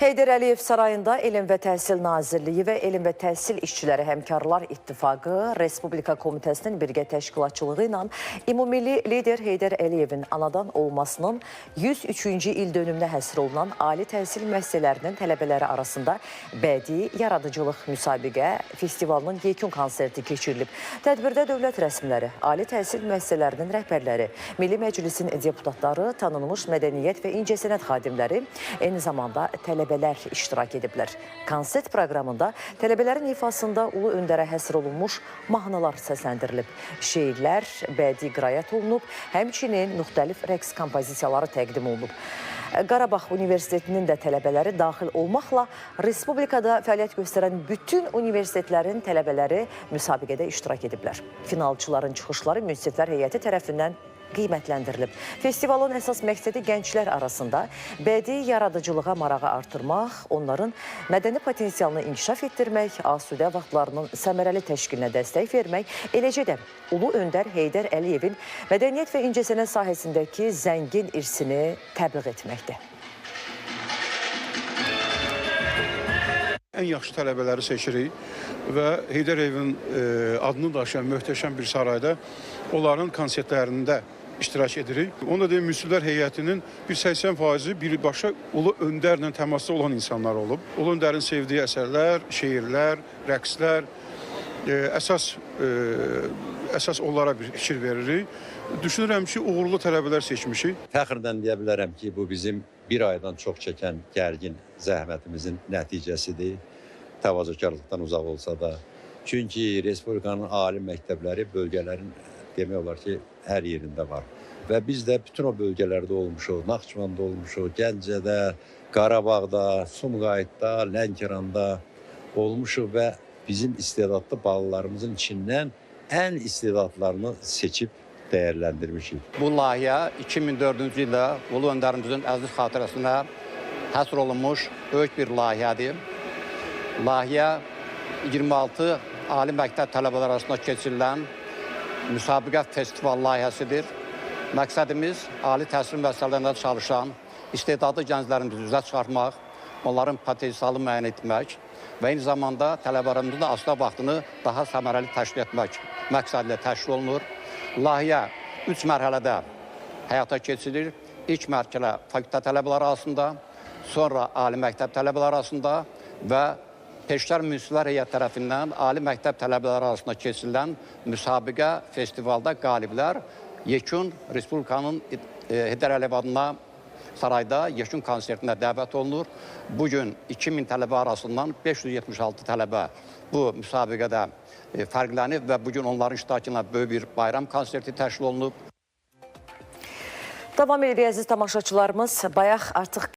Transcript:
Heydər Əliyev sarayında Elm və Təhsil Nazirliyi və Elm və Təhsil İşçiləri Həmkarlar İttifaqı Respublika Komitəsinin birgə təşkilatçılığı ilə ümumilli lider Heydər Əliyevin anadan olmasının 103-cü il dönümünə həsr olunan ali təhsil müəssisələrinin tələbələri arasında bədii yaradıcılıq müsabiqə festivalının yekun konserti keçirilib. Tədbirdə dövlət rəsmiləri, ali təhsil müəssisələrinin rəhbərləri, Milli Məclisin deputatları, tanınmış mədəniyyət və incəsənət xadimləri, eyni zamanda tələbələr iştirak ediblər. Konsert proqramında tələbələrin ifasında ulu öndərə həsr olunmuş mahnılar səsləndirilib. Şeirlər bədii qirayət olunub, həmçinin müxtəlif rəqs kompozisiyaları təqdim olunub. Qarabağ Universitetinin də tələbələri daxil olmaqla Respublikada fəaliyyət göstərən bütün universitetlərin tələbələri müsabiqədə iştirak ediblər. Finalçıların çıxışları Universitetlər Heyəti tərəfindən qiymətləndirilib. Festivalın əsas məqsədi gənclər arasında bədii yaradıcılığa marağı artırmaq, onların mədəni potensialını inkişaf etdirmək, asudə vaxtlarının səmərəli təşkilinə dəstək vermək, eləcə də Ulu Öndər Heydər Əliyevin mədəniyyət və incəsənət sahəsindəki zəngin irsini təbliğ etməkdir. Ən yaxşı tələbələri seçirik və Heydər Əliyevin adını daşıyan möhtəşəm bir sarayda onların konsertlərində iştirak edirik. Onu da deyim, Müslülər Heyətinin bir 80%-i birbaşa Ulu Öndərlə təmasda olan insanlar olub. Ulu Öndərin sevdiyi əsərlər, şeirlər, rəqslər, əsas onlara bir fikir veririk. Düşünürəm ki, uğurlu tələbələr seçmişik. Fəxrdən deyə bilərəm ki, bu bizim bir aydan çox çəkən gərgin zəhmətimizin nəticəsidir. Təvazökarlıqdan uzaq olsa da. Çünki Respublikanın ali məktəbləri bölgələrin demək olar ki, hər yerində var. Və biz də bütün o bölgələrdə olmuşuq, Naxçıvanda olmuşuq, Gəncədə, Qarabağda, Sumqayıtda, Lənkəranda olmuşuq və bizim istedadlı balalarımızın içindən ən istedadlarını seçib dəyərləndirmişik. Bu layihə 2004-cü ildə Ulu Öndərimizin əziz xatirəsinə həsr olunmuş böyük bir layihədir. Layihə 26 ali məktəb tələbələri arasında keçirilən müsabiqə festival layihəsidir. Məqsədimiz ali təhsil müəssisələrində çalışan istedadlı gənclərimizi üzə çıxartmaq, onların potensialını müəyyən etmək və eyni zamanda tələbələrimizin də asudə vaxtını daha səmərəli təşkil etmək məqsədilə təşkil olunur. Layihə 3 mərhələdə həyata keçirilir. İlk mərhələ fakültə tələbələri arasında, sonra ali məktəb tələbələri arasında və Peşkar Münsiflər Heyəti tərəfindən ali məktəb tələbələri arasında keçirilən müsabiqə festivalda qaliblər yekun Respublikanın Heydər Əliyev adına sarayda yekun konsertinə dəvət olunur. Bugün 2000 tələbə arasından 576 tələbə bu müsabiqədə fərqlənib və bugün onların iştirakına böyük bir bayram konserti təşkil olunub. Davam edirik əziz tamaşaçılarımız. Bayaq artıq